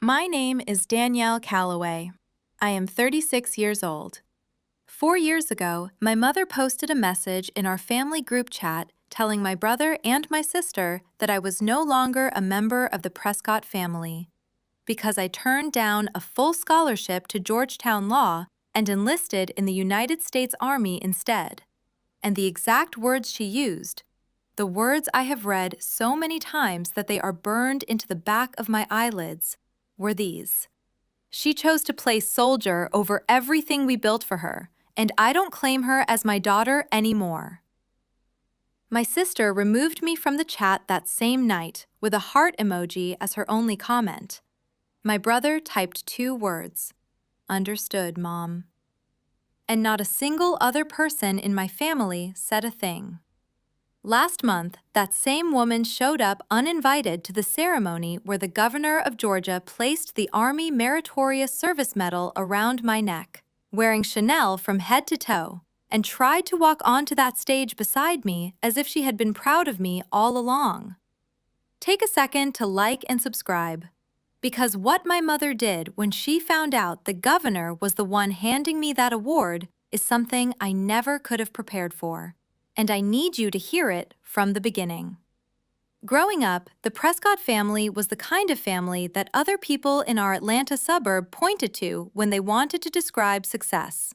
My name is Danielle Calloway. I am 36 years old. 4 years ago, my mother posted a message in our family group chat telling my brother and my sister that I was no longer a member of the Prescott family because I turned down a full scholarship to Georgetown Law and enlisted in the United States Army instead. And the exact words she used, the words I have read so many times that they are burned into the back of my eyelids, were these. She chose to play soldier over everything we built for her, and I don't claim her as my daughter anymore. My sister removed me from the chat that same night with a heart emoji as her only comment. My brother typed 2 words, "Understood, Mom." And not a single other person in my family said a thing. Last month, that same woman showed up uninvited to the ceremony where the governor of Georgia placed the Army Meritorious Service Medal around my neck, wearing Chanel from head to toe, and tried to walk onto that stage beside me as if she had been proud of me all along. Take a second to like and subscribe, because what my mother did when she found out the governor was the one handing me that award is something I never could have prepared for. And I need you to hear it from the beginning. Growing up, the Prescott family was the kind of family that other people in our Atlanta suburb pointed to when they wanted to describe success.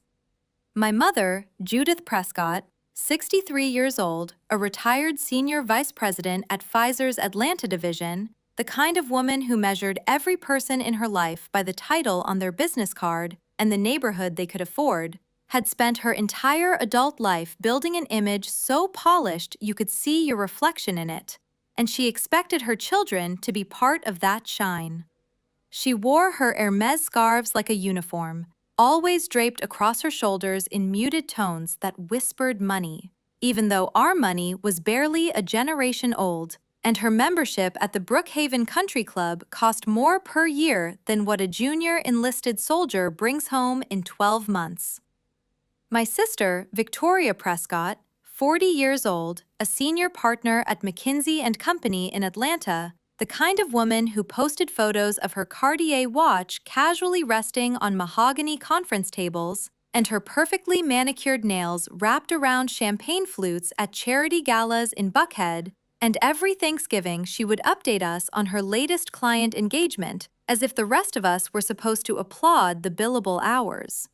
My mother, Judith Prescott, 63 years old, a retired senior vice president at Pfizer's Atlanta division, the kind of woman who measured every person in her life by the title on their business card and the neighborhood they could afford, had spent her entire adult life building an image so polished you could see your reflection in it, and she expected her children to be part of that shine. She wore her Hermes scarves like a uniform, always draped across her shoulders in muted tones that whispered money, even though our money was barely a generation old, and her membership at the Brookhaven Country Club cost more per year than what a junior enlisted soldier brings home in 12 months. My sister, Victoria Prescott, 40 years old, a senior partner at McKinsey & Company in Atlanta, the kind of woman who posted photos of her Cartier watch casually resting on mahogany conference tables and her perfectly manicured nails wrapped around champagne flutes at charity galas in Buckhead, and every Thanksgiving she would update us on her latest client engagement as if the rest of us were supposed to applaud the billable hours.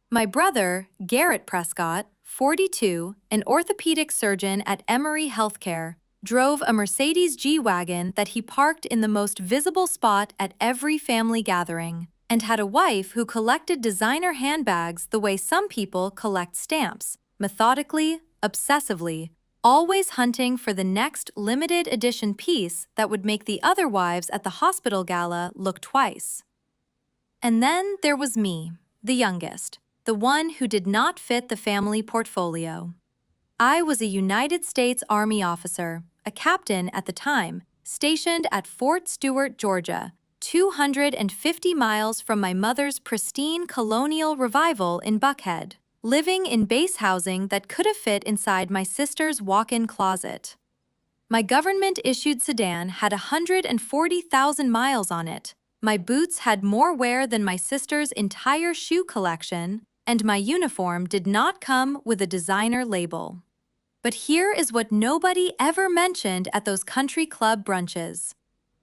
My brother, Garrett Prescott, 42, an orthopedic surgeon at Emory Healthcare, drove a Mercedes G-Wagon that he parked in the most visible spot at every family gathering, and had a wife who collected designer handbags the way some people collect stamps, methodically, obsessively, always hunting for the next limited edition piece that would make the other wives at the hospital gala look twice. And then there was me, the youngest, the one who did not fit the family portfolio. I was a United States Army officer, a captain at the time, stationed at Fort Stewart, Georgia, 250 miles from my mother's pristine colonial revival in Buckhead, living in base housing that could have fit inside my sister's walk-in closet. My government-issued sedan had 140,000 miles on it. My boots had more wear than my sister's entire shoe collection, and my uniform did not come with a designer label. But here is what nobody ever mentioned at those country club brunches.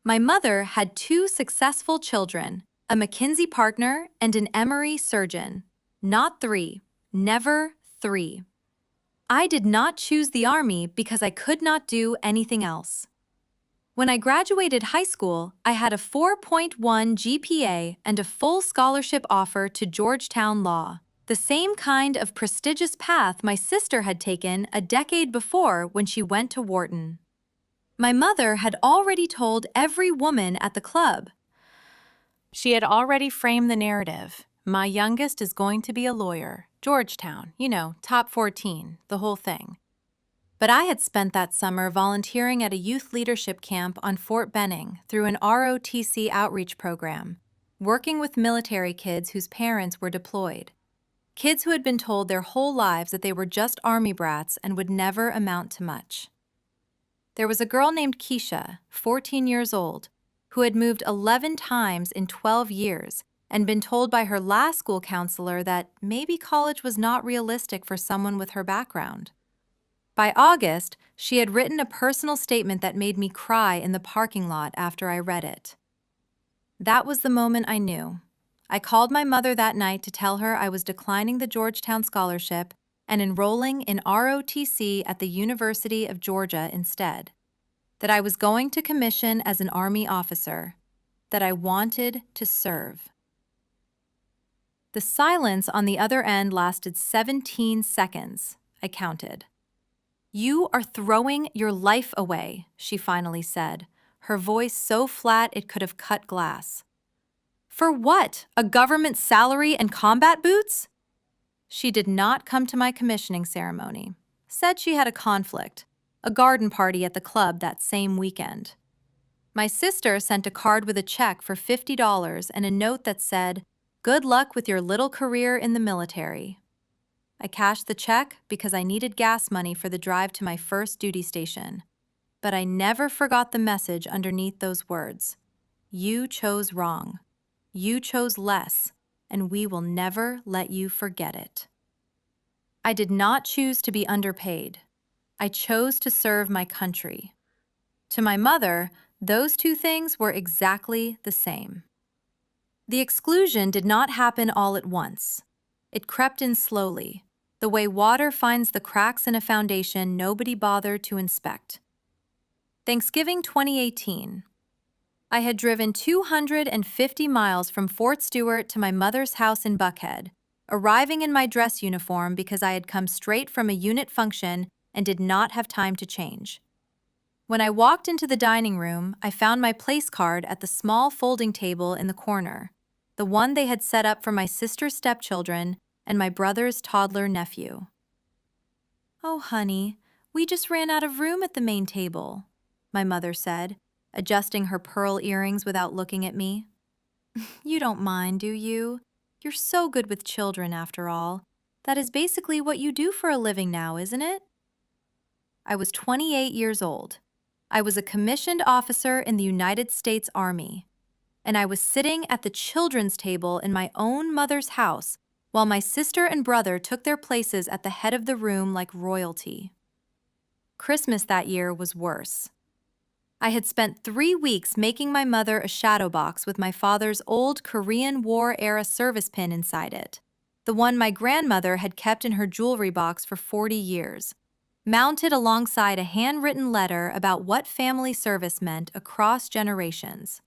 My mother had 2 successful children, a McKinsey partner and an Emory surgeon. Not 3, never 3. I did not choose the Army because I could not do anything else. When I graduated high school, I had a 4.1 GPA and a full scholarship offer to Georgetown Law, the same kind of prestigious path my sister had taken a decade before when she went to Wharton. My mother had already told every woman at the club. She had already framed the narrative. My youngest is going to be a lawyer. Georgetown, top 14, the whole thing. But I had spent that summer volunteering at a youth leadership camp on Fort Benning through an ROTC outreach program, working with military kids whose parents were deployed. Kids who had been told their whole lives that they were just Army brats and would never amount to much. There was a girl named Keisha, 14 years old, who had moved 11 times in 12 years and been told by her last school counselor that maybe college was not realistic for someone with her background. By August, she had written a personal statement that made me cry in the parking lot after I read it. That was the moment I knew. I called my mother that night to tell her I was declining the Georgetown scholarship and enrolling in ROTC at the University of Georgia instead. That I was going to commission as an Army officer. That I wanted to serve. The silence on the other end lasted 17 seconds, I counted. "You are throwing your life away," she finally said, her voice so flat it could have cut glass. "For what? A government salary and combat boots?" She did not come to my commissioning ceremony. Said she had a conflict, a garden party at the club that same weekend. My sister sent a card with a check for $50 and a note that said, "Good luck with your little career in the military." I cashed the check because I needed gas money for the drive to my first duty station. But I never forgot the message underneath those words. You chose wrong. You chose less, and we will never let you forget it. I did not choose to be underpaid. I chose to serve my country. To my mother, those two things were exactly the same. The exclusion did not happen all at once. It crept in slowly, the way water finds the cracks in a foundation nobody bothered to inspect. Thanksgiving 2018. I had driven 250 miles from Fort Stewart to my mother's house in Buckhead, arriving in my dress uniform because I had come straight from a unit function and did not have time to change. When I walked into the dining room, I found my place card at the small folding table in the corner, the one they had set up for my sister's stepchildren and my brother's toddler nephew. "Oh, honey, we just ran out of room at the main table," my mother said, adjusting her pearl earrings without looking at me. "You don't mind, do you? You're so good with children, after all. That is basically what you do for a living now, isn't it?" I was 28 years old. I was a commissioned officer in the United States Army, and I was sitting at the children's table in my own mother's house while my sister and brother took their places at the head of the room like royalty. Christmas that year was worse. I had spent 3 weeks making my mother a shadow box with my father's old Korean War-era service pin inside it, the one my grandmother had kept in her jewelry box for 40 years, mounted alongside a handwritten letter about what family service meant across generations.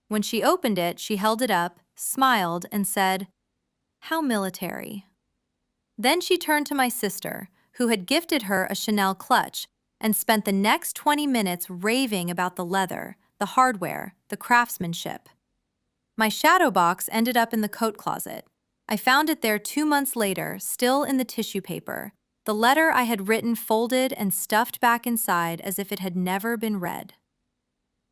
When she opened it, she held it up, smiled, and said, "How military." Then she turned to my sister, who had gifted her a Chanel clutch, and spent the next 20 minutes raving about the leather, the hardware, the craftsmanship. My shadow box ended up in the coat closet. I found it there 2 months later, still in the tissue paper, the letter I had written folded and stuffed back inside as if it had never been read.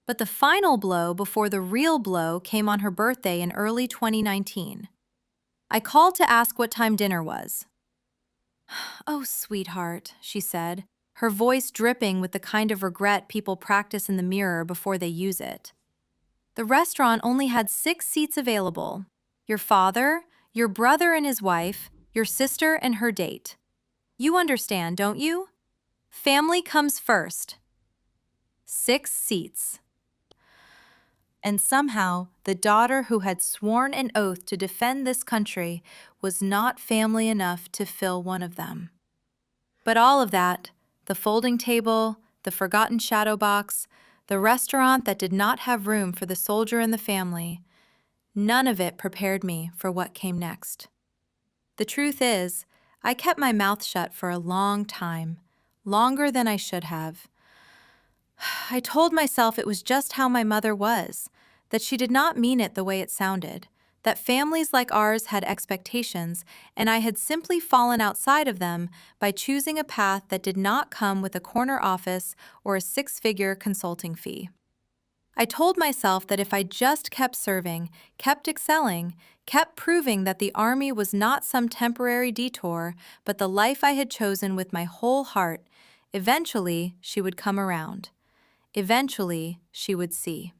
But the final blow before the real blow came on her birthday in early 2019. I called to ask what time dinner was. "Oh, sweetheart," she said, her voice dripping with the kind of regret people practice in the mirror before they use it. "The restaurant only had 6 seats available. Your father, your brother and his wife, your sister and her date. You understand, don't you? Family comes first." 6 seats. And somehow, the daughter who had sworn an oath to defend this country was not family enough to fill one of them. But all of that, the folding table, the forgotten shadow box, the restaurant that did not have room for the soldier and the family, none of it prepared me for what came next. The truth is, I kept my mouth shut for a long time, longer than I should have. I told myself it was just how my mother was, that she did not mean it the way it sounded, that families like ours had expectations, and I had simply fallen outside of them by choosing a path that did not come with a corner office or a 6-figure consulting fee. I told myself that if I just kept serving, kept excelling, kept proving that the Army was not some temporary detour, but the life I had chosen with my whole heart, eventually she would come around. Eventually she would see.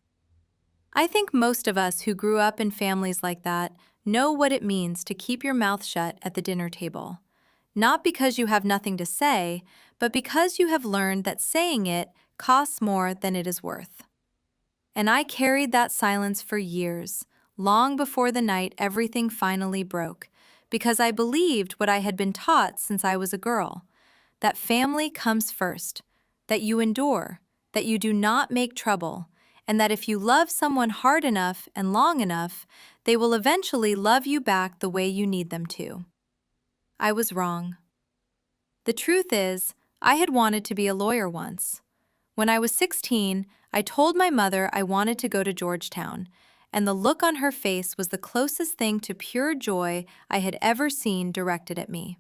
I think most of us who grew up in families like that know what it means to keep your mouth shut at the dinner table. Not because you have nothing to say, but because you have learned that saying it costs more than it is worth. And I carried that silence for years, long before the night everything finally broke, because I believed what I had been taught since I was a girl, that family comes first, that you endure, that you do not make trouble, and that if you love someone hard enough and long enough, they will eventually love you back the way you need them to. I was wrong. The truth is, I had wanted to be a lawyer once. When I was 16, I told my mother I wanted to go to Georgetown, and the look on her face was the closest thing to pure joy I had ever seen directed at me.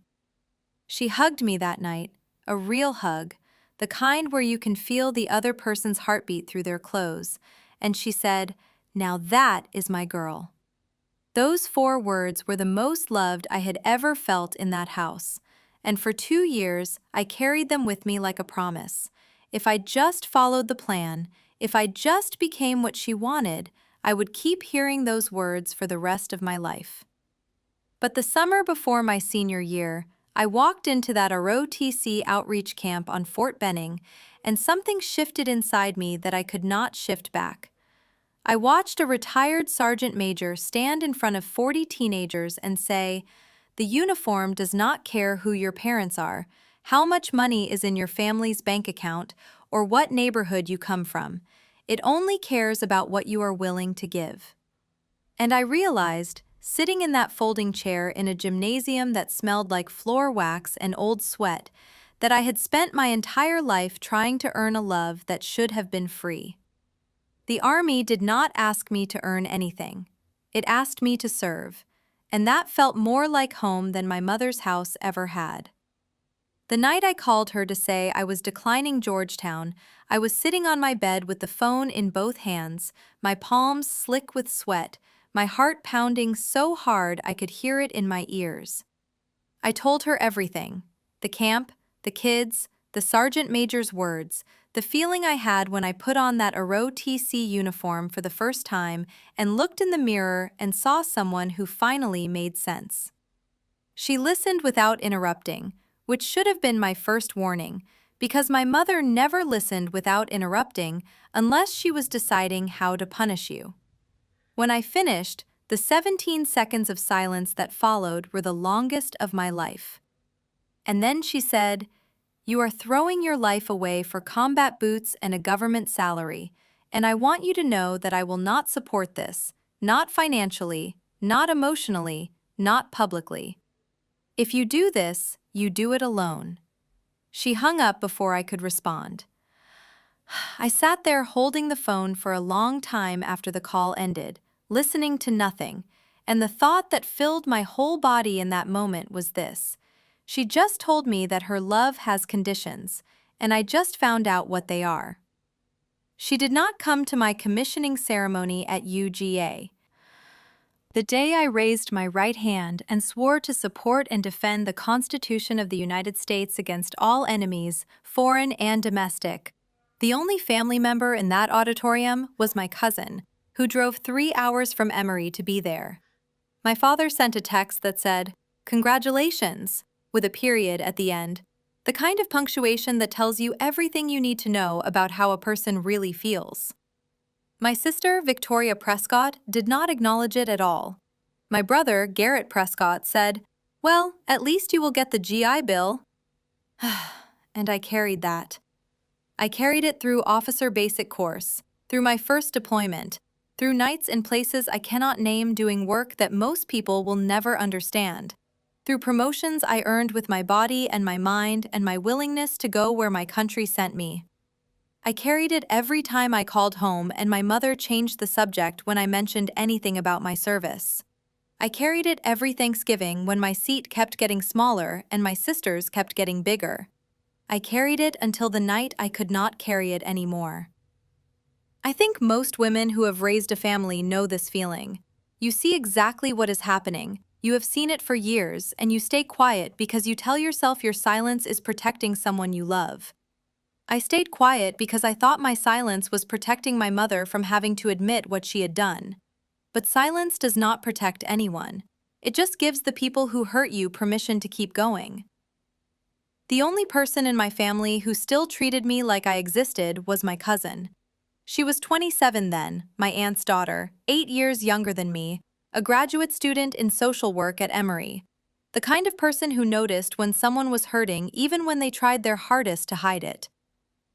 She hugged me that night, a real hug, the kind where you can feel the other person's heartbeat through their clothes, and she said, "Now that is my girl." Those 4 words were the most loved I had ever felt in that house, and for 2 years I carried them with me like a promise. If I just followed the plan, if I just became what she wanted, I would keep hearing those words for the rest of my life. But the summer before my senior year, I walked into that ROTC outreach camp on Fort Benning, and something shifted inside me that I could not shift back. I watched a retired sergeant major stand in front of 40 teenagers and say, "The uniform does not care who your parents are, how much money is in your family's bank account, or what neighborhood you come from. It only cares about what you are willing to give." And I realized, sitting in that folding chair in a gymnasium that smelled like floor wax and old sweat, that I had spent my entire life trying to earn a love that should have been free. The Army did not ask me to earn anything. It asked me to serve, and that felt more like home than my mother's house ever had. The night I called her to say I was declining Georgetown, I was sitting on my bed with the phone in both hands, my palms slick with sweat, my heart pounding so hard I could hear it in my ears. I told her everything: the camp, the kids, the sergeant major's words, the feeling I had when I put on that ROTC uniform for the first time and looked in the mirror and saw someone who finally made sense. She listened without interrupting, which should have been my first warning, because my mother never listened without interrupting unless she was deciding how to punish you. When I finished, the 17 seconds of silence that followed were the longest of my life. And then she said, "You are throwing your life away for combat boots and a government salary, and I want you to know that I will not support this, not financially, not emotionally, not publicly. If you do this, you do it alone." She hung up before I could respond. I sat there holding the phone for a long time after the call ended, listening to nothing, and the thought that filled my whole body in that moment was this: she just told me that her love has conditions, and I just found out what they are. She did not come to my commissioning ceremony at UGA. The day I raised my right hand and swore to support and defend the Constitution of the United States against all enemies, foreign and domestic. The only family member in that auditorium was my cousin, who drove 3 hours from Emory to be there. My father sent a text that said, "Congratulations," with a period at the end, the kind of punctuation that tells you everything you need to know about how a person really feels. My sister, Victoria Prescott, did not acknowledge it at all. My brother, Garrett Prescott, said, "Well, at least you will get the GI Bill." And I carried that. I carried it through officer basic course, through my first deployment, through nights in places I cannot name doing work that most people will never understand, through promotions I earned with my body and my mind and my willingness to go where my country sent me. I carried it every time I called home and my mother changed the subject when I mentioned anything about my service. I carried it every Thanksgiving when my seat kept getting smaller and my sister's kept getting bigger. I carried it until the night I could not carry it anymore. I think most women who have raised a family know this feeling. You see exactly what is happening, you have seen it for years, and you stay quiet because you tell yourself your silence is protecting someone you love. I stayed quiet because I thought my silence was protecting my mother from having to admit what she had done. But silence does not protect anyone. It just gives the people who hurt you permission to keep going. The only person in my family who still treated me like I existed was my cousin. She was 27 then, my aunt's daughter, 8 years younger than me, a graduate student in social work at Emory. The kind of person who noticed when someone was hurting even when they tried their hardest to hide it.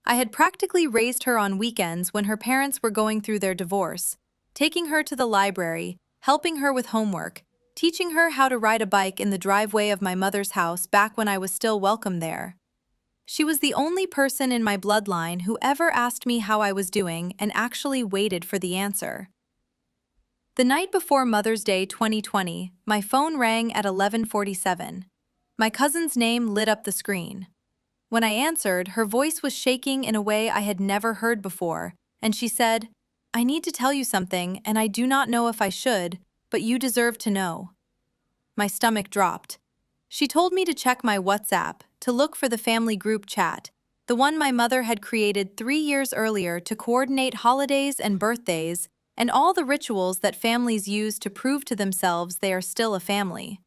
I had practically raised her on weekends when her parents were going through their divorce, taking her to the library, helping her with homework, teaching her how to ride a bike in the driveway of my mother's house back when I was still welcome there. She was the only person in my bloodline who ever asked me how I was doing and actually waited for the answer. The night before Mother's Day 2020, my phone rang at 11:47. My cousin's name lit up the screen. When I answered, her voice was shaking in a way I had never heard before, and she said, "I need to tell you something, and I do not know if I should, but you deserve to know." My stomach dropped. She told me to check my WhatsApp, to look for the family group chat, the one my mother had created 3 years earlier to coordinate holidays and birthdays, and all the rituals that families use to prove to themselves they are still a family.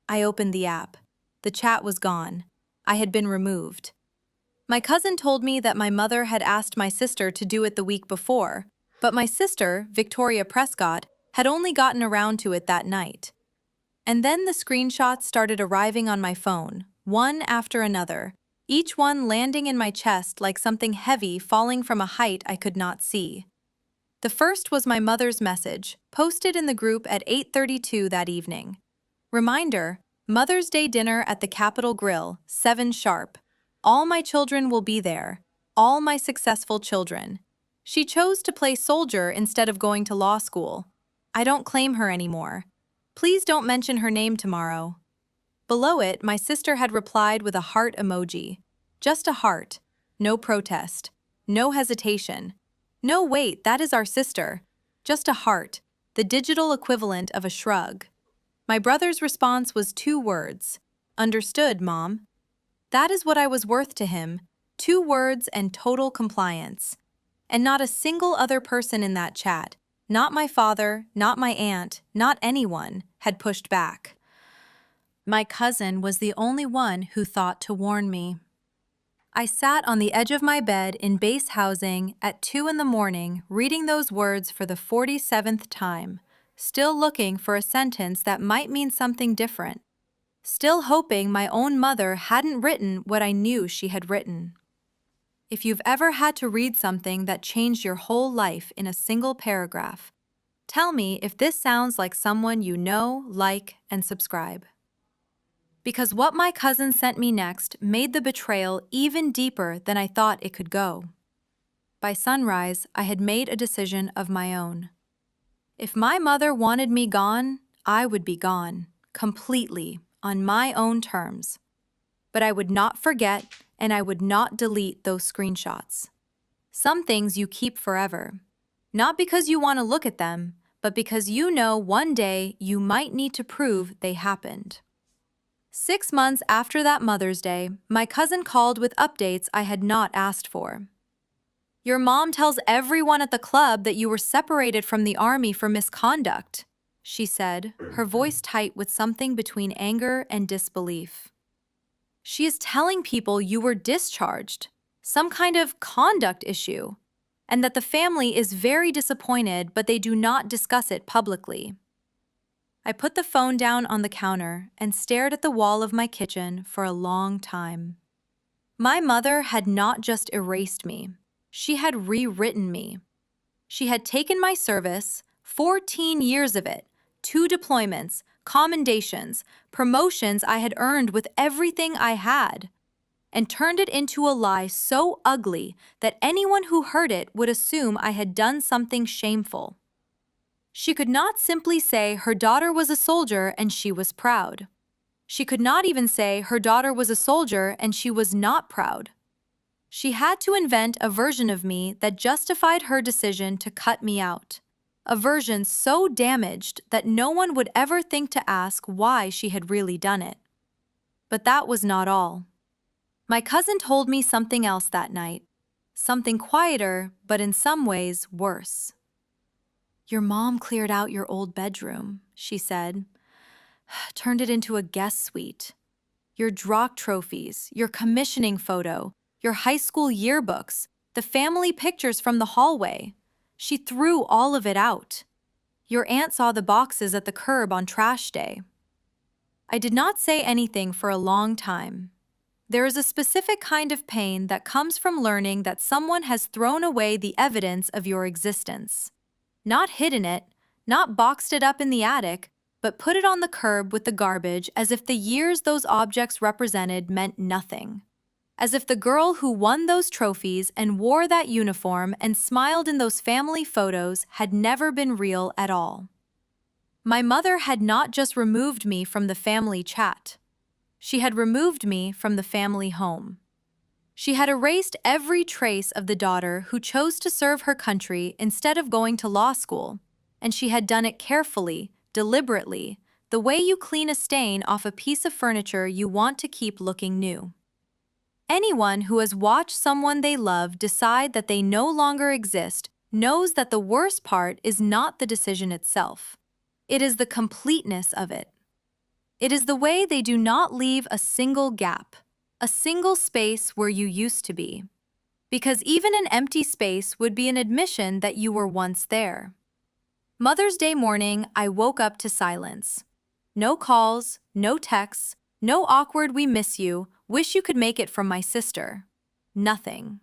I opened the app. The chat was gone. I had been removed. My cousin told me that my mother had asked my sister to do it the week before, but my sister, Victoria Prescott, had only gotten around to it that night. And then the screenshots started arriving on my phone, one after another, each one landing in my chest like something heavy falling from a height I could not see. The first was my mother's message, posted in the group at 8:32 that evening. Reminder, Mother's Day dinner at the Capitol Grill, 7 sharp. All my children will be there. All my successful children. She chose to play soldier instead of going to law school. I don't claim her anymore. Please don't mention her name tomorrow. Below it, my sister had replied with a heart emoji. Just a heart. No protest. No hesitation. No, wait, that is our sister. Just a heart. The digital equivalent of a shrug. My brother's response was 2 words. Understood, Mom. That is what I was worth to him. 2 words and total compliance. And not a single other person in that chat, not my father, not my aunt, not anyone, had pushed back. My cousin was the only one who thought to warn me. I sat on the edge of my bed in base housing at 2 in the morning, reading those words for the 47th time, still looking for a sentence that might mean something different, still hoping my own mother hadn't written what I knew she had written. If you've ever had to read something that changed your whole life in a single paragraph, tell me if this sounds like someone you know, like, and subscribe. Because what my cousin sent me next made the betrayal even deeper than I thought it could go. By sunrise, I had made a decision of my own. If my mother wanted me gone, I would be gone, completely, on my own terms. But I would not forget, and I would not delete those screenshots. Some things you keep forever, not because you want to look at them, but because you know one day you might need to prove they happened. 6 months after that Mother's Day, my cousin called with updates I had not asked for. "Your mom tells everyone at the club that you were separated from the army for misconduct," she said, her voice tight with something between anger and disbelief. "She is telling people you were discharged, some kind of conduct issue, and that the family is very disappointed but they do not discuss it publicly." I put the phone down on the counter and stared at the wall of my kitchen for a long time. My mother had not just erased me, she had rewritten me. She had taken my service, 14 years of it, 2 deployments, commendations, promotions I had earned with everything I had, and turned it into a lie so ugly that anyone who heard it would assume I had done something shameful. She could not simply say her daughter was a soldier and she was proud. She could not even say her daughter was a soldier and she was not proud. She had to invent a version of me that justified her decision to cut me out, a version so damaged that no one would ever think to ask why she had really done it. But that was not all. My cousin told me something else that night. Something quieter, but in some ways worse. Your mom cleared out your old bedroom, she said. Turned it into a guest suite. Your Drock trophies, your commissioning photo, your high school yearbooks, the family pictures from the hallway. She threw all of it out. Your aunt saw the boxes at the curb on trash day. I did not say anything for a long time. There is a specific kind of pain that comes from learning that someone has thrown away the evidence of your existence. Not hidden it, not boxed it up in the attic, but put it on the curb with the garbage as if the years those objects represented meant nothing. As if the girl who won those trophies and wore that uniform and smiled in those family photos had never been real at all. My mother had not just removed me from the family chat. She had removed me from the family home. She had erased every trace of the daughter who chose to serve her country instead of going to law school, and she had done it carefully, deliberately, the way you clean a stain off a piece of furniture you want to keep looking new. Anyone who has watched someone they love decide that they no longer exist knows that the worst part is not the decision itself. It is the completeness of it. It is the way they do not leave a single gap, a single space where you used to be. Because even an empty space would be an admission that you were once there. Mother's Day morning, I woke up to silence. No calls, no texts, no awkward "we miss you, wish you could make it" from my sister. Nothing.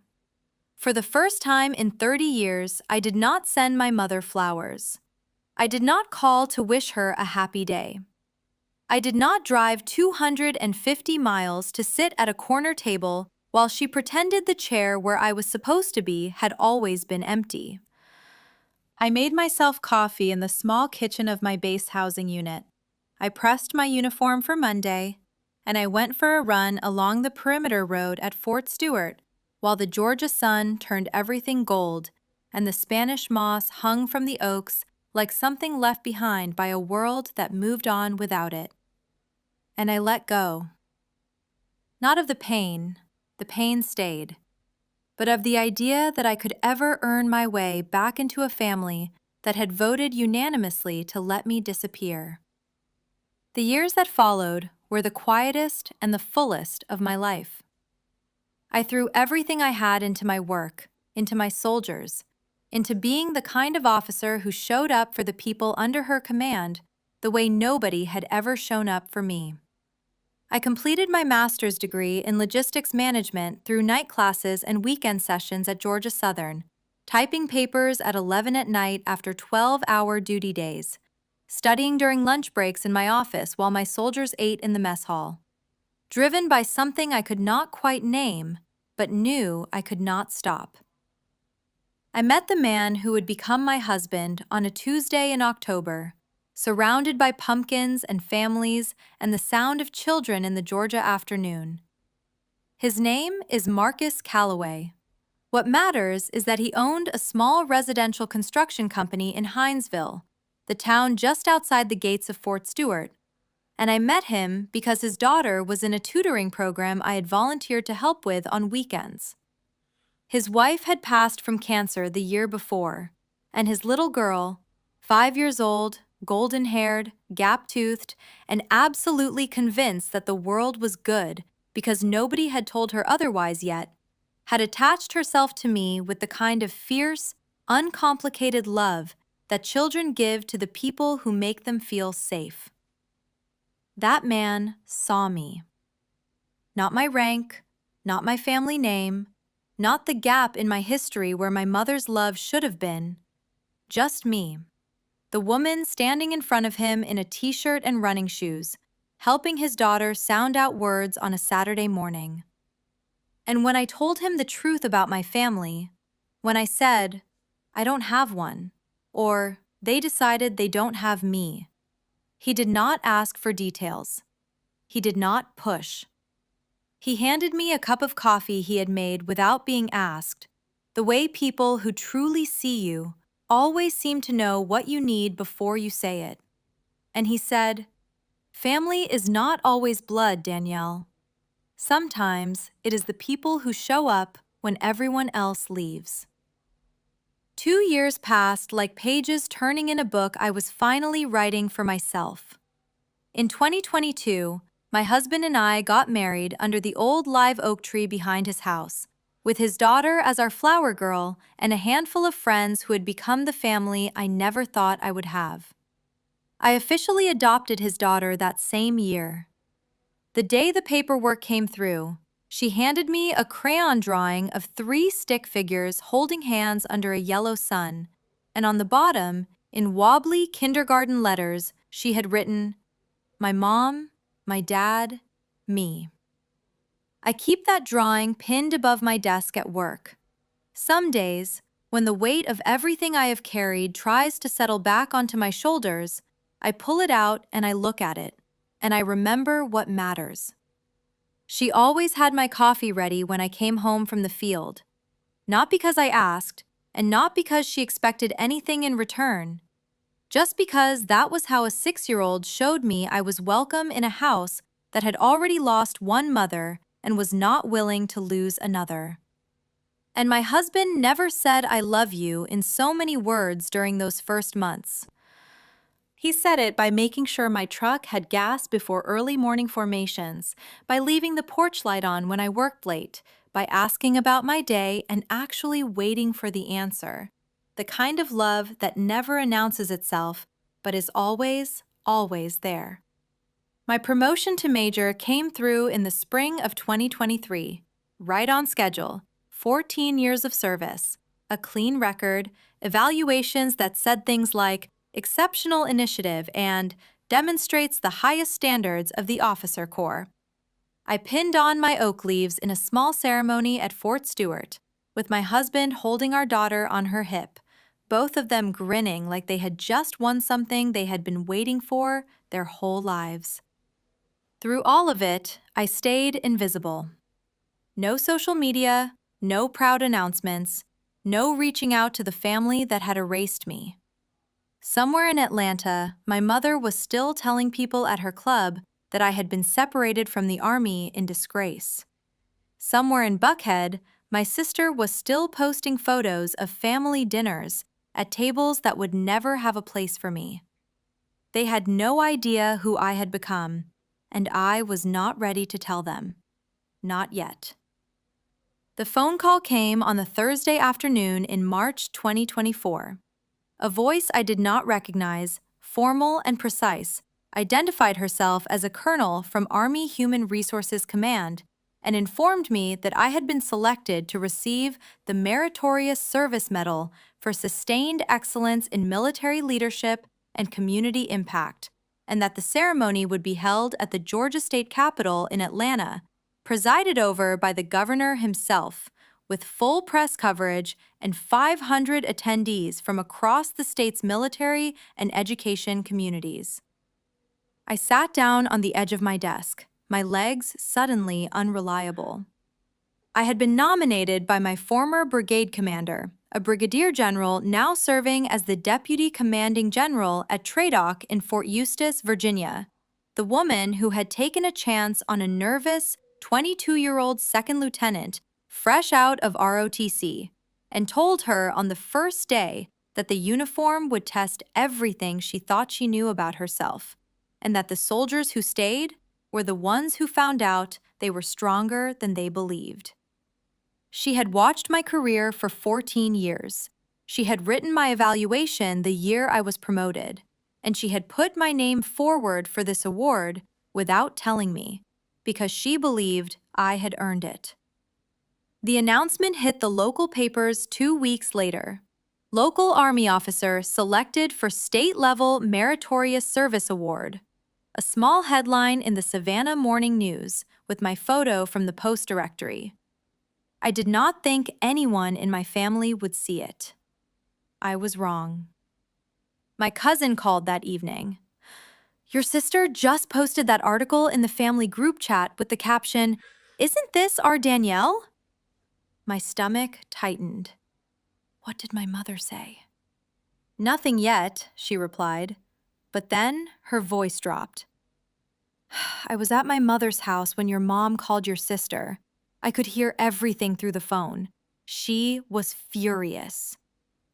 For the first time in 30 years, I did not send my mother flowers. I did not call to wish her a happy day. I did not drive 250 miles to sit at a corner table while she pretended the chair where I was supposed to be had always been empty. I made myself coffee in the small kitchen of my base housing unit. I pressed my uniform for Monday, and I went for a run along the perimeter road at Fort Stewart while the Georgia sun turned everything gold and the Spanish moss hung from the oaks like something left behind by a world that moved on without it. And I let go. Not of the pain stayed, but of the idea that I could ever earn my way back into a family that had voted unanimously to let me disappear. The years that followed were the quietest and the fullest of my life. I threw everything I had into my work, into my soldiers, into being the kind of officer who showed up for the people under her command the way nobody had ever shown up for me. I completed my master's degree in logistics management through night classes and weekend sessions at Georgia Southern, typing papers at 11 at night after 12-hour duty days, studying during lunch breaks in my office while my soldiers ate in the mess hall. Driven by something I could not quite name, but knew I could not stop. I met the man who would become my husband on a Tuesday in October, surrounded by pumpkins and families and the sound of children in the Georgia afternoon. His name is Marcus Calloway. What matters is that he owned a small residential construction company in Hinesville, the town just outside the gates of Fort Stewart, and I met him because his daughter was in a tutoring program I had volunteered to help with on weekends. His wife had passed from cancer the year before, and his little girl, 5 years old, golden-haired, gap-toothed, and absolutely convinced that the world was good because nobody had told her otherwise yet, had attached herself to me with the kind of fierce, uncomplicated love that children give to the people who make them feel safe. That man saw me. Not my rank, not my family name, not the gap in my history where my mother's love should have been. Just me, the woman standing in front of him in a t-shirt and running shoes, helping his daughter sound out words on a Saturday morning. And when I told him the truth about my family, when I said, "I don't have one," or "they decided they don't have me," he did not ask for details. He did not push. He handed me a cup of coffee he had made without being asked, the way people who truly see you always seem to know what you need before you say it. And he said, "Family is not always blood, Danielle. Sometimes it is the people who show up when everyone else leaves. 2 years passed like pages turning in a book I was finally writing for myself. In 2022, my husband and I got married under the old live oak tree behind his house, with his daughter as our flower girl and a handful of friends who had become the family I never thought I would have. I officially adopted his daughter that same year. The day the paperwork came through, she handed me a crayon drawing of 3 stick figures holding hands under a yellow sun, and on the bottom, in wobbly kindergarten letters, she had written, "My mom, my dad, me." I keep that drawing pinned above my desk at work. Some days, when the weight of everything I have carried tries to settle back onto my shoulders, I pull it out and I look at it, and I remember what matters. She always had my coffee ready when I came home from the field, not because I asked, and not because she expected anything in return, just because that was how a 6-year-old showed me I was welcome in a house that had already lost one mother and was not willing to lose another. And my husband never said "I love you" in so many words during those first months. He said it by making sure my truck had gas before early morning formations, by leaving the porch light on when I worked late, by asking about my day and actually waiting for the answer. The kind of love that never announces itself, but is always, always there. My promotion to major came through in the spring of 2023, right on schedule, 14 years of service, a clean record, evaluations that said things like exceptional initiative and demonstrates the highest standards of the officer corps. I pinned on my oak leaves in a small ceremony at Fort Stewart, with my husband holding our daughter on her hip, both of them grinning like they had just won something they had been waiting for their whole lives. Through all of it, I stayed invisible. No social media, no proud announcements, no reaching out to the family that had erased me. Somewhere in Atlanta, my mother was still telling people at her club that I had been separated from the Army in disgrace. Somewhere in Buckhead, my sister was still posting photos of family dinners at tables that would never have a place for me. They had no idea who I had become, and I was not ready to tell them. Not yet. The phone call came on the Thursday afternoon in March 2024. A voice I did not recognize, formal and precise, identified herself as a colonel from Army Human Resources Command and informed me that I had been selected to receive the Meritorious Service Medal for sustained excellence in military leadership and community impact, and that the ceremony would be held at the Georgia State Capitol in Atlanta, presided over by the governor himself, with full press coverage and 500 attendees from across the state's military and education communities. I sat down on the edge of my desk, my legs suddenly unreliable. I had been nominated by my former brigade commander, a brigadier general now serving as the deputy commanding general at TRADOC in Fort Eustis, Virginia, the woman who had taken a chance on a nervous 22-year-old second lieutenant fresh out of ROTC, and told her on the first day that the uniform would test everything she thought she knew about herself, and that the soldiers who stayed were the ones who found out they were stronger than they believed. She had watched my career for 14 years. She had written my evaluation the year I was promoted, and she had put my name forward for this award without telling me, because she believed I had earned it. The announcement hit the local papers 2 weeks later. Local Army officer selected for state-level Meritorious Service Award. A small headline in the Savannah Morning News with my photo from the post directory. I did not think anyone in my family would see it. I was wrong. My cousin called that evening. "Your sister just posted that article in the family group chat with the caption, 'Isn't this our Danielle?'" My stomach tightened. What did my mother say? "Nothing yet," she replied, but then her voice dropped. I was at my mother's house when your mom called your sister. I could hear everything through the phone. She was furious.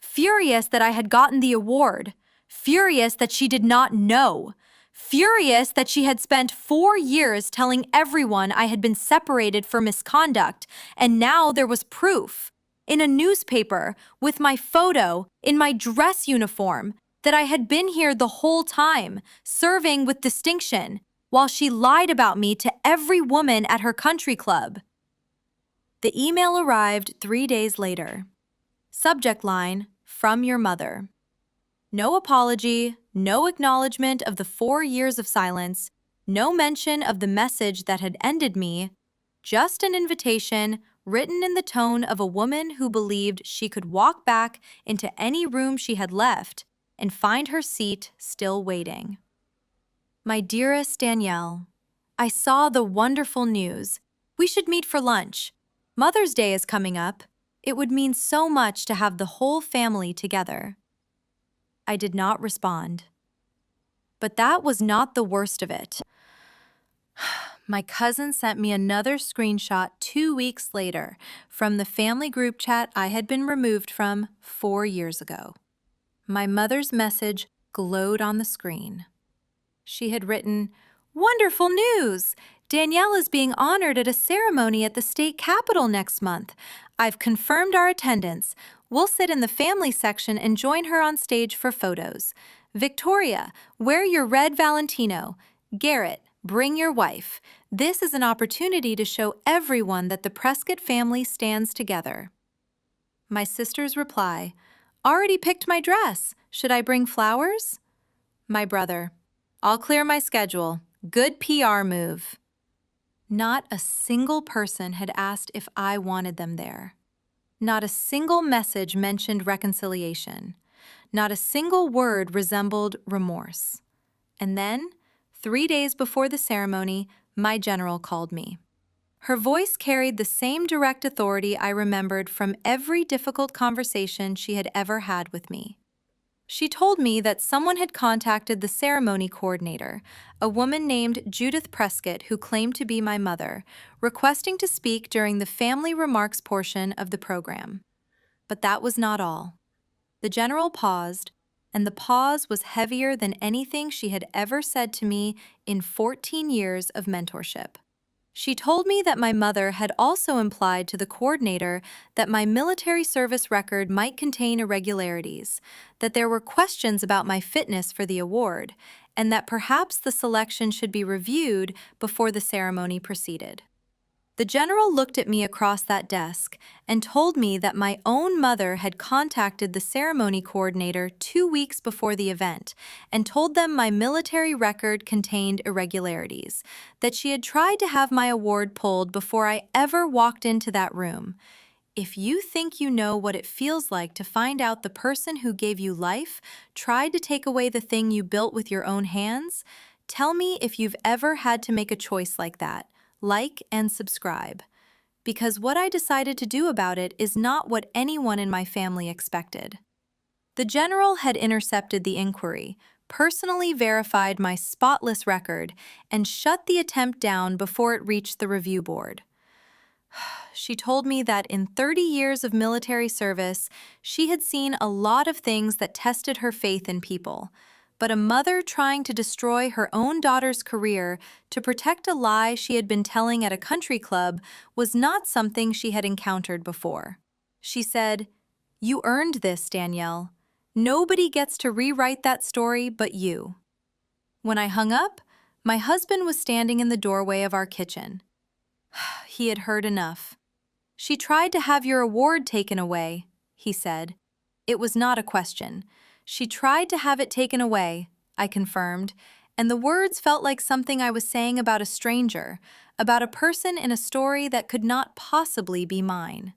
Furious that I had gotten the award. Furious that she did not know. Furious that she had spent 4 years telling everyone I had been separated for misconduct, and now there was proof, in a newspaper, with my photo, in my dress uniform, that I had been here the whole time, serving with distinction, while she lied about me to every woman at her country club. The email arrived 3 days later. Subject line, from your mother. No apology, no acknowledgement of the 4 years of silence, no mention of the message that had ended me, just an invitation written in the tone of a woman who believed she could walk back into any room she had left and find her seat still waiting. My dearest Danielle, I saw the wonderful news. We should meet for lunch. Mother's Day is coming up. It would mean so much to have the whole family together. I did not respond. But that was not the worst of it. My cousin sent me another screenshot 2 weeks later from the family group chat I had been removed from 4 years ago. My mother's message glowed on the screen. She had written, "Wonderful news! Danielle is being honored at a ceremony at the state capitol next month. I've confirmed our attendance. We'll sit in the family section and join her on stage for photos. Victoria, wear your red Valentino. Garrett, bring your wife. This is an opportunity to show everyone that the Prescott family stands together." My sister's reply, "Already picked my dress. Should I bring flowers?" My brother, "I'll clear my schedule. Good PR move." Not a single person had asked if I wanted them there. Not a single message mentioned reconciliation. Not a single word resembled remorse. And then, 3 days before the ceremony, my general called me. Her voice carried the same direct authority I remembered from every difficult conversation she had ever had with me. She told me that someone had contacted the ceremony coordinator, a woman named Judith Prescott who claimed to be my mother, requesting to speak during the family remarks portion of the program. But that was not all. The general paused, and the pause was heavier than anything she had ever said to me in 14 years of mentorship. She told me that my mother had also implied to the coordinator that my military service record might contain irregularities, that there were questions about my fitness for the award, and that perhaps the selection should be reviewed before the ceremony proceeded. The general looked at me across that desk and told me that my own mother had contacted the ceremony coordinator 2 weeks before the event and told them my military record contained irregularities, that she had tried to have my award pulled before I ever walked into that room. If you think you know what it feels like to find out the person who gave you life tried to take away the thing you built with your own hands, tell me if you've ever had to make a choice like that. Like and subscribe, because what I decided to do about it is not what anyone in my family expected. The general had intercepted the inquiry, personally verified my spotless record, and shut the attempt down before it reached the review board. She told me that in 30 years of military service, she had seen a lot of things that tested her faith in people. But a mother trying to destroy her own daughter's career to protect a lie she had been telling at a country club was not something she had encountered before. She said, "You earned this, Danielle. Nobody gets to rewrite that story but you." When I hung up, my husband was standing in the doorway of our kitchen. He had heard enough. "She tried to have your award taken away," he said. It was not a question. "She tried to have it taken away," I confirmed, and the words felt like something I was saying about a stranger, about a person in a story that could not possibly be mine.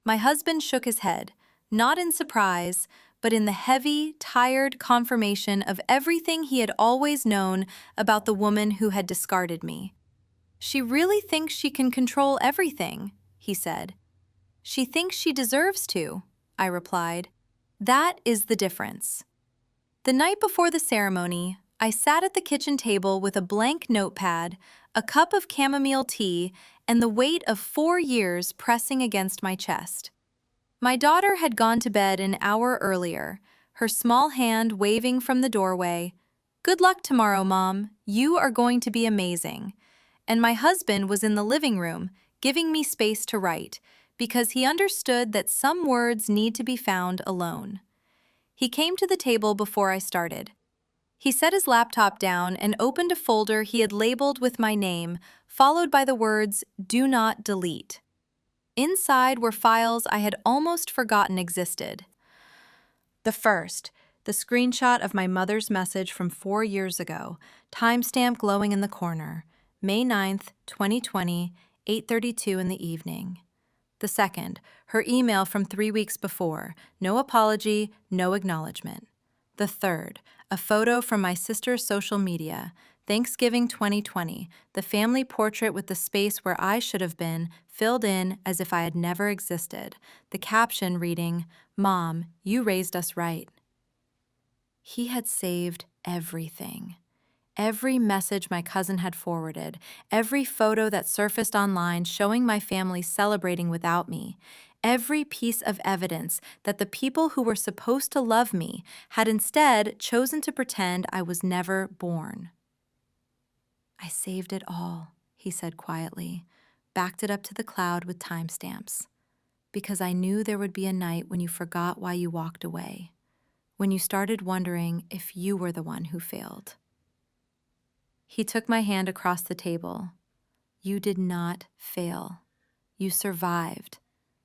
My husband shook his head, not in surprise, but in the heavy, tired confirmation of everything he had always known about the woman who had discarded me. "She really thinks she can control everything," he said. "She thinks she deserves to," I replied. That is the difference. The night before the ceremony, I sat at the kitchen table with a blank notepad, a cup of chamomile tea, and the weight of 4 years pressing against my chest. My daughter had gone to bed an hour earlier, her small hand waving from the doorway. "Good luck tomorrow, Mom. You are going to be amazing." And my husband was in the living room, giving me space to write, because he understood that some words need to be found alone. He came to the table before I started. He set his laptop down and opened a folder he had labeled with my name, followed by the words, "Do not delete." Inside were files I had almost forgotten existed. The first, the screenshot of my mother's message from 4 years ago, timestamp glowing in the corner, May 9th, 2020, 8:32 in the evening. The second, her email from 3 weeks before, no apology, no acknowledgement. The third, a photo from my sister's social media, Thanksgiving 2020, the family portrait with the space where I should have been filled in as if I had never existed, the caption reading, "Mom, you raised us right." He had saved everything. Every message my cousin had forwarded, every photo that surfaced online showing my family celebrating without me, every piece of evidence that the people who were supposed to love me had instead chosen to pretend I was never born. "I saved it all," he said quietly, backed it up to the cloud with timestamps, "because I knew there would be a night when you forgot why you walked away, when you started wondering if you were the one who failed." He took my hand across the table. "You did not fail. You survived.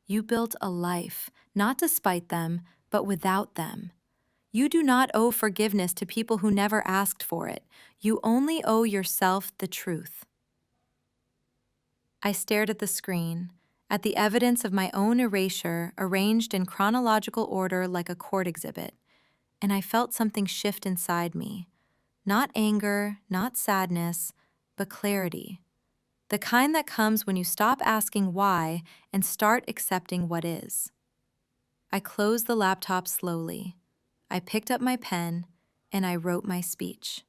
You built a life, not despite them, but without them. You do not owe forgiveness to people who never asked for it. You only owe yourself the truth." I stared at the screen, at the evidence of my own erasure arranged in chronological order like a court exhibit, and I felt something shift inside me. Not anger, not sadness, but clarity. The kind that comes when you stop asking why and start accepting what is. I closed the laptop slowly. I picked up my pen, and I wrote my speech.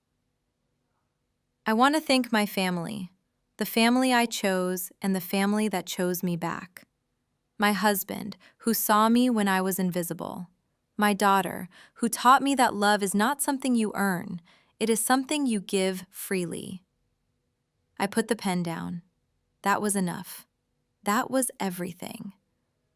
I want to thank my family, the family I chose and the family that chose me back. My husband, who saw me when I was invisible. My daughter, who taught me that love is not something you earn, it is something you give freely. I put the pen down. That was enough. That was everything.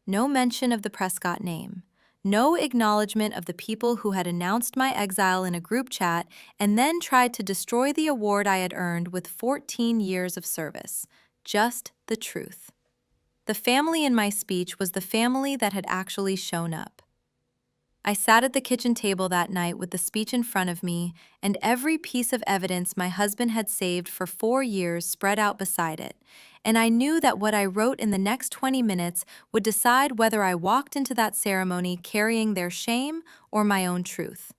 No mention of the Prescott name. No acknowledgement of the people who had announced my exile in a group chat and then tried to destroy the award I had earned with 14 years of service. Just the truth. The family in my speech was the family that had actually shown up. I sat at the kitchen table that night with the speech in front of me and every piece of evidence my husband had saved for 4 years spread out beside it, and I knew that what I wrote in the next 20 minutes would decide whether I walked into that ceremony carrying their shame or my own truth.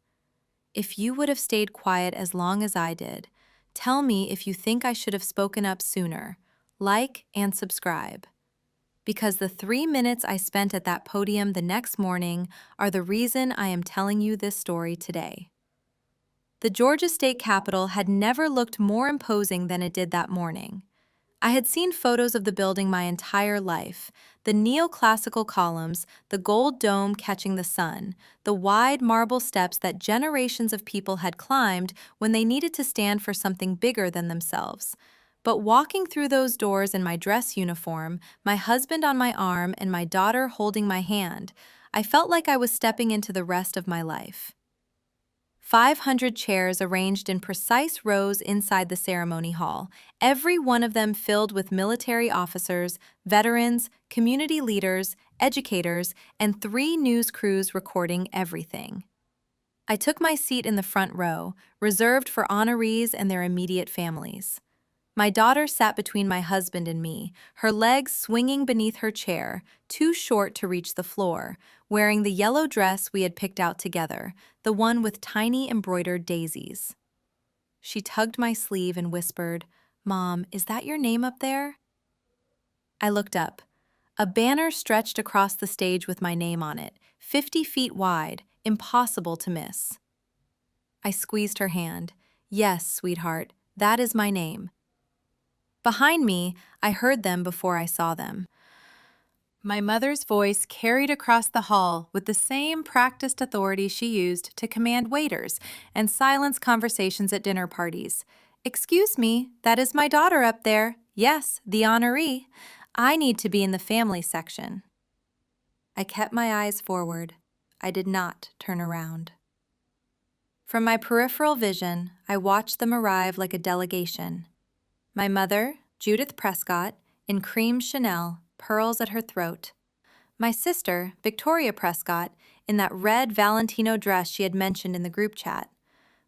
If you would have stayed quiet as long as I did, tell me if you think I should have spoken up sooner. Like and subscribe. Because the 3 minutes I spent at that podium the next morning are the reason I am telling you this story today. The Georgia State Capitol had never looked more imposing than it did that morning. I had seen photos of the building my entire life, the neoclassical columns, the gold dome catching the sun, the wide marble steps that generations of people had climbed when they needed to stand for something bigger than themselves. But walking through those doors in my dress uniform, my husband on my arm and my daughter holding my hand, I felt like I was stepping into the rest of my life. 500 chairs arranged in precise rows inside the ceremony hall, every one of them filled with military officers, veterans, community leaders, educators, and 3 news crews recording everything. I took my seat in the front row, reserved for honorees and their immediate families. My daughter sat between my husband and me, her legs swinging beneath her chair, too short to reach the floor, wearing the yellow dress we had picked out together, the one with tiny embroidered daisies. She tugged my sleeve and whispered, "Mom, is that your name up there?" I looked up. A banner stretched across the stage with my name on it, 50 feet wide, impossible to miss. I squeezed her hand. Yes, sweetheart, that is my name. Behind me, I heard them before I saw them. My mother's voice carried across the hall with the same practiced authority she used to command waiters and silence conversations at dinner parties. "Excuse me, that is my daughter up there. Yes, the honoree. I need to be in the family section." I kept my eyes forward. I did not turn around. From my peripheral vision, I watched them arrive like a delegation. My mother, Judith Prescott, in cream Chanel, pearls at her throat. My sister, Victoria Prescott, in that red Valentino dress she had mentioned in the group chat.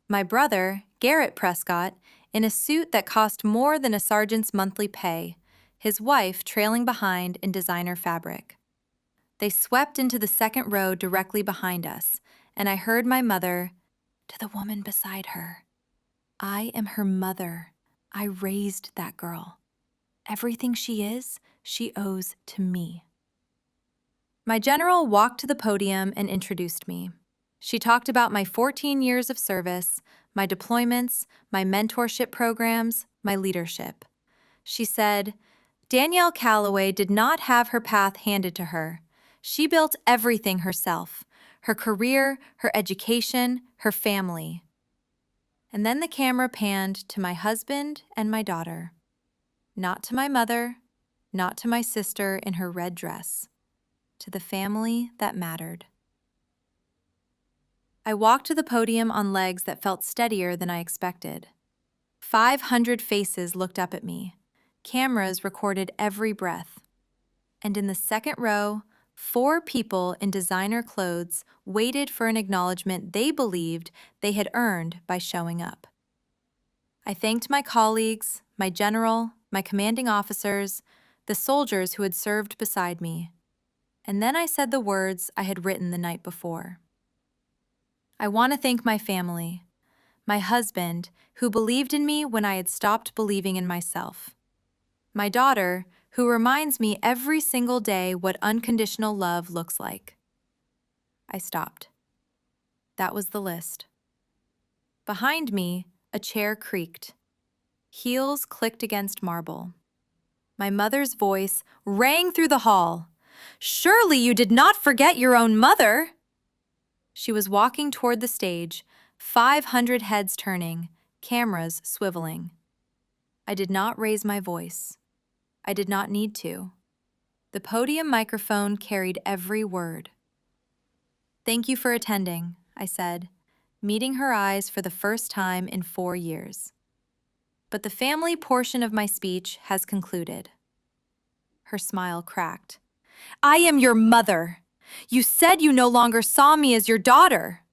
My brother, Garrett Prescott, in a suit that cost more than a sergeant's monthly pay, his wife trailing behind in designer fabric. They swept into the second row directly behind us, and I heard my mother, to the woman beside her, "I am her mother. I raised that girl. Everything she is, she owes to me." My general walked to the podium and introduced me. She talked about my 14 years of service, my deployments, my mentorship programs, my leadership. She said, "Danielle Calloway did not have her path handed to her. She built everything herself, her career, her education, her family." And then the camera panned to my husband and my daughter. Not to my mother, not to my sister in her red dress. To the family that mattered. I walked to the podium on legs that felt steadier than I expected. 500 faces looked up at me. Cameras recorded every breath. And in the second row, 4 people in designer clothes waited for an acknowledgement they believed they had earned by showing up. I thanked my colleagues, my general, my commanding officers, the soldiers who had served beside me. And then I said the words I had written the night before. I want to thank my family, my husband, who believed in me when I had stopped believing in myself. My daughter, who reminds me every single day what unconditional love looks like. I stopped. That was the list. Behind me, a chair creaked. Heels clicked against marble. My mother's voice rang through the hall. "Surely you did not forget your own mother!" She was walking toward the stage, 500 heads turning, cameras swiveling. I did not raise my voice. I did not need to. The podium microphone carried every word. "Thank you for attending," I said, meeting her eyes for the first time in 4 years. "But the family portion of my speech has concluded." Her smile cracked. "I am your mother. You said you no longer saw me as your daughter."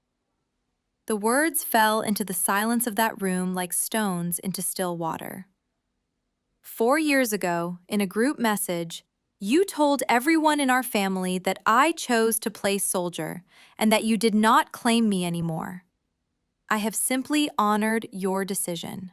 The words fell into the silence of that room like stones into still water. 4 years ago, in a group message, you told everyone in our family that I chose to play soldier and that you did not claim me anymore. I have simply honored your decision.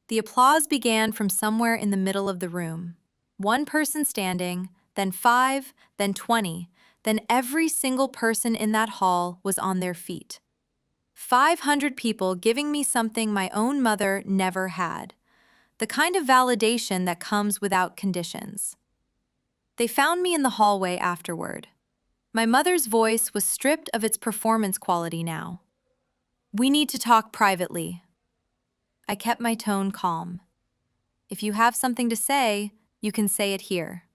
The applause began from somewhere in the middle of the room. 1 person standing, then 5, then 20, then every single person in that hall was on their feet. 500 people giving me something my own mother never had. The kind of validation that comes without conditions. They found me in the hallway afterward. My mother's voice was stripped of its performance quality now. "We need to talk privately." I kept my tone calm. "If you have something to say, you can say it here."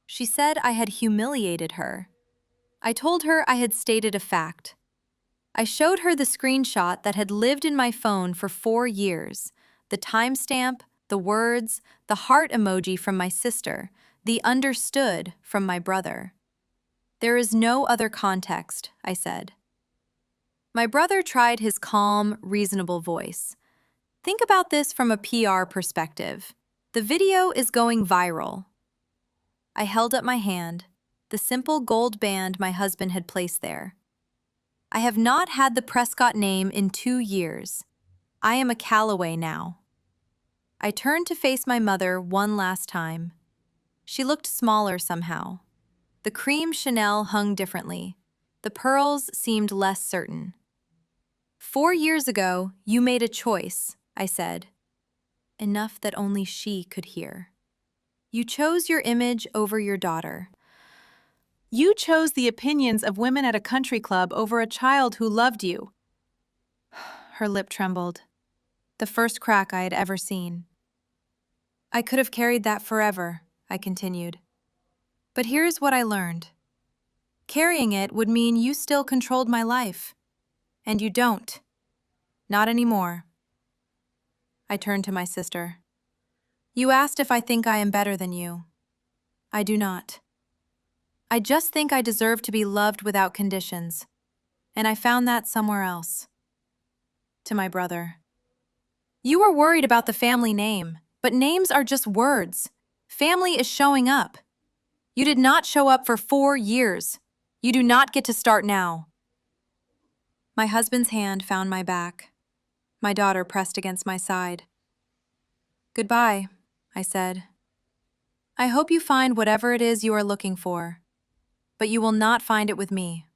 She said I had humiliated her. I told her I had stated a fact. I showed her the screenshot that had lived in my phone for 4 years, the timestamp, the words, the heart emoji from my sister, the understood from my brother. "There is no other context," I said. My brother tried his calm, reasonable voice. "Think about this from a PR perspective. The video is going viral." I held up my hand, the simple gold band my husband had placed there. "I have not had the Prescott name in 2 years. I am a Calloway now." I turned to face my mother one last time. She looked smaller somehow. The cream Chanel hung differently. The pearls seemed less certain. 4 years ago, you made a choice, I said, enough that only she could hear. You chose your image over your daughter. You chose the opinions of women at a country club over a child who loved you. Her lip trembled, the first crack I had ever seen. I could have carried that forever, I continued. But here's what I learned. Carrying it would mean you still controlled my life. And you don't. Not anymore. I turned to my sister. You asked if I think I am better than you. I do not. I just think I deserve to be loved without conditions. And I found that somewhere else. To my brother. You were worried about the family name, but names are just words. Family is showing up. You did not show up for 4 years. You do not get to start now. My husband's hand found my back. My daughter pressed against my side. Goodbye, I said. I hope you find whatever it is you are looking for, but you will not find it with me.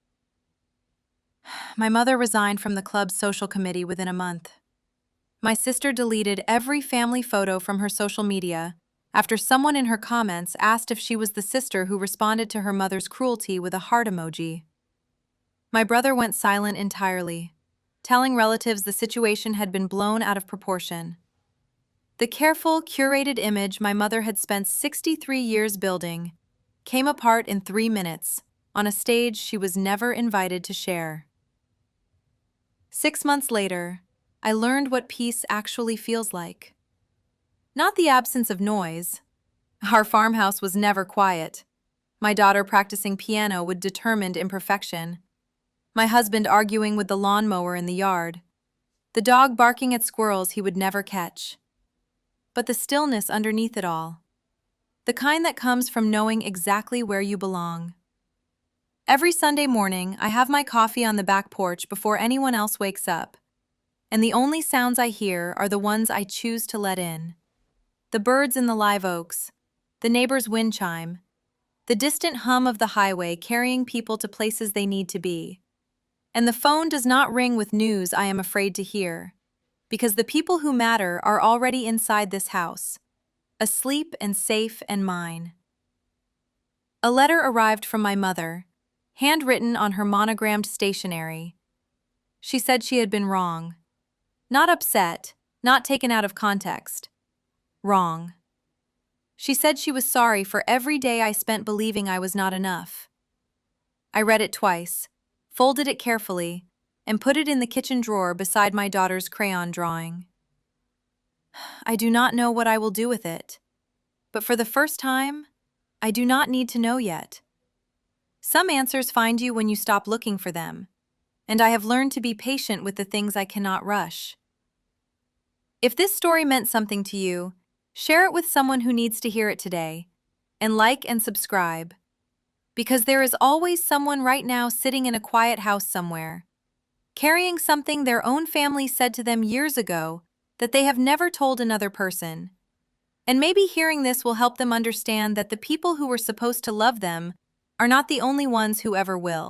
My mother resigned from the club's social committee within a month. My sister deleted every family photo from her social media after someone in her comments asked if she was the sister who responded to her mother's cruelty with a heart emoji. My brother went silent entirely, telling relatives the situation had been blown out of proportion. The careful, curated image my mother had spent 63 years building came apart in 3 minutes on a stage she was never invited to share. 6 months later, I learned what peace actually feels like. Not the absence of noise. Our farmhouse was never quiet. My daughter practicing piano with determined imperfection. My husband arguing with the lawnmower in the yard. The dog barking at squirrels he would never catch. But the stillness underneath it all. The kind that comes from knowing exactly where you belong. Every Sunday morning, I have my coffee on the back porch before anyone else wakes up. And the only sounds I hear are the ones I choose to let in. The birds in the live oaks, the neighbor's wind chime, the distant hum of the highway carrying people to places they need to be. And the phone does not ring with news I am afraid to hear, because the people who matter are already inside this house, asleep and safe and mine. A letter arrived from my mother, handwritten on her monogrammed stationery. She said she had been wrong. Not upset, not taken out of context. Wrong. She said she was sorry for every day I spent believing I was not enough. I read it twice, folded it carefully, and put it in the kitchen drawer beside my daughter's crayon drawing. I do not know what I will do with it, but for the first time, I do not need to know yet. Some answers find you when you stop looking for them, and I have learned to be patient with the things I cannot rush. If this story meant something to you, share it with someone who needs to hear it today, and like and subscribe, because there is always someone right now sitting in a quiet house somewhere, carrying something their own family said to them years ago that they have never told another person. And maybe hearing this will help them understand that the people who were supposed to love them are not the only ones who ever will.